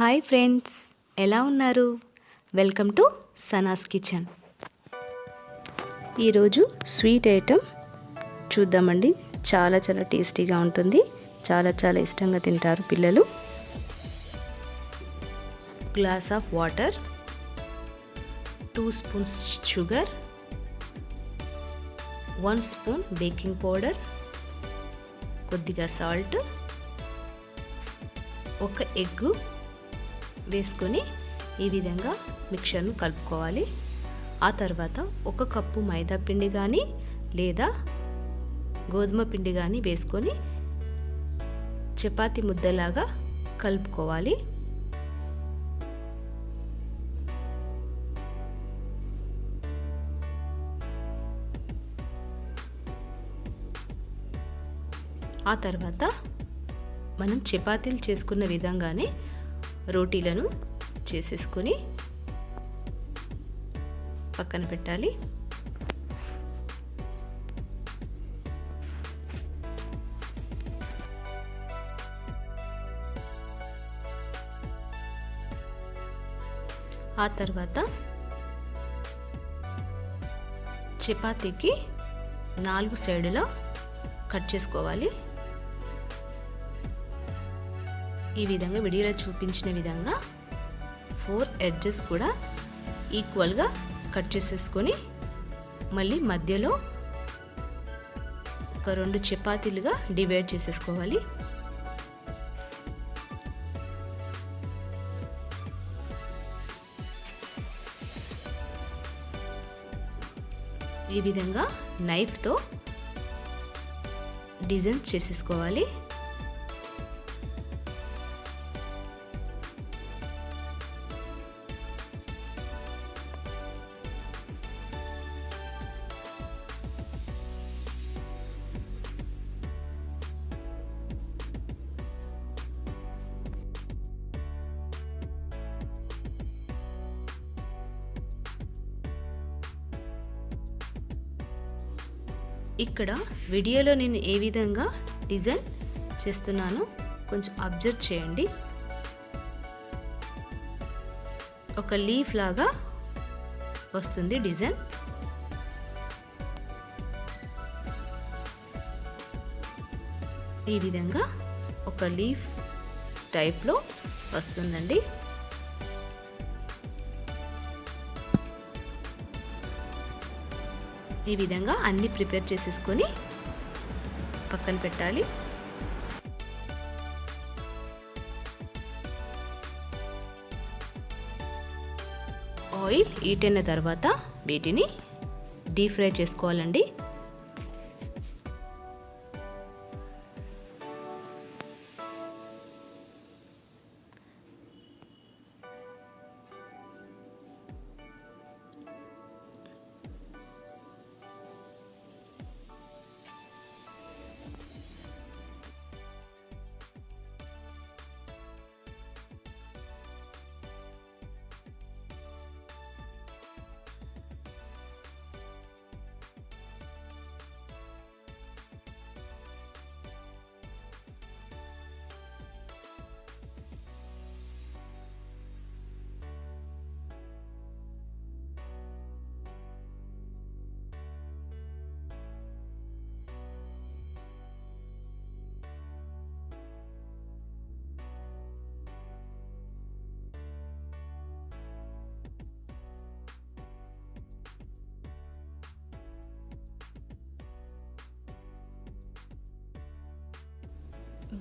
Hi friends, ఎలా ఉన్నారు? Welcome to Sanas kitchen. ఈరోజు స్వీట్ ఐటెం చూద్దామండి. చాలా టేస్టీగా ఉంటుంది. చాలా ఇష్టంగా తింటారు పిల్లలు. Glass of water, 2 spoons sugar, 1 spoon baking powder, కొద్దిగా సాల్ట్, ఒక ఎగ్గు వేసుకొని ఈ విధంగా మిక్చర్ను కలుపుకోవాలి. ఆ తర్వాత 1 కప్పు మైదా పిండి కానీ లేదా గోధుమ పిండి కానీ వేసుకొని చపాతీ ముద్దలాగా కలుపుకోవాలి. ఆ తర్వాత మనం చపాతీలు చేసుకున్న విధంగానే రోటీలను చేసేసుకొని పక్కన పెట్టాలి. ఆ తర్వాత చపాతీకి 4 సైడులా కట్ చేసుకోవాలి. ఈ విధంగా వీడియోలో చూపించిన విధంగా 4 ఎడ్జెస్ కూడా ఈక్వల్గా కట్ చేసేసుకొని మళ్ళీ మధ్యలో ఒక 2 చపాతీలుగా డివైడ్ చేసేసుకోవాలి. ఈ విధంగా నైఫ్తో డిజైన్ చేసేసుకోవాలి. ఇక్కడ వీడియోలో నేను ఏ విధంగా డిజైన్ చేస్తున్నానో కొంచెం అబ్జర్వ్ చేయండి. ఒక లీఫ్ లాగా వస్తుంది డిజైన్. ఈ విధంగా ఒక లీఫ్ టైప్లో వస్తుందండి. ఈ విధంగా అన్ని ప్రిపేర్ చేసేసుకొని పక్కన పెట్టాలి. ఆయిల్ హీట్ అయిన తర్వాత వీటిని డీప్ ఫ్రై చేసుకోవాలండి.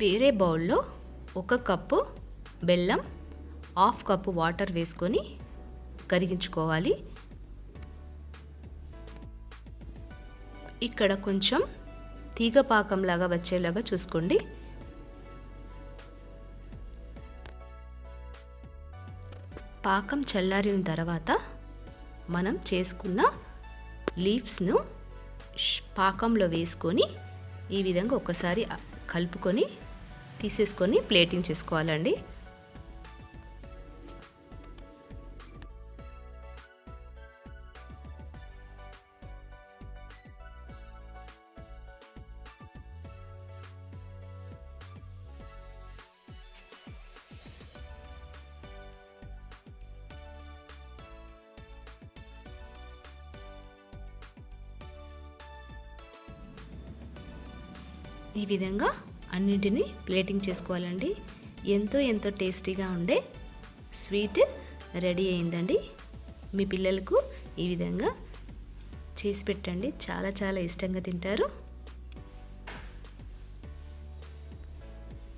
వేరే బౌల్లో 1 కప్పు బెల్లం, 1/2 కప్పు వాటర్ వేసుకొని కరిగించుకోవాలి. ఇక్కడ కొంచెం తీగ పాకంలాగా వచ్చేలాగా చూసుకోండి. పాకం చల్లారిన తర్వాత మనం చేసుకున్న లీవ్స్ను పాకంలో వేసుకొని ఈ విధంగా ఒకసారి కలుపుకొని తీసేసుకొని ప్లేటింగ్ చేసుకోవాలండి. ఈ విధంగా అన్నింటినీ ప్లేటింగ్ చేసుకోవాలండి. ఎంతో టేస్టీగా ఉండే స్వీట్ రెడీ అయిందండి. మీ పిల్లలకు ఈ విధంగా చేసి పెట్టండి, చాలా ఇష్టంగా తింటారు.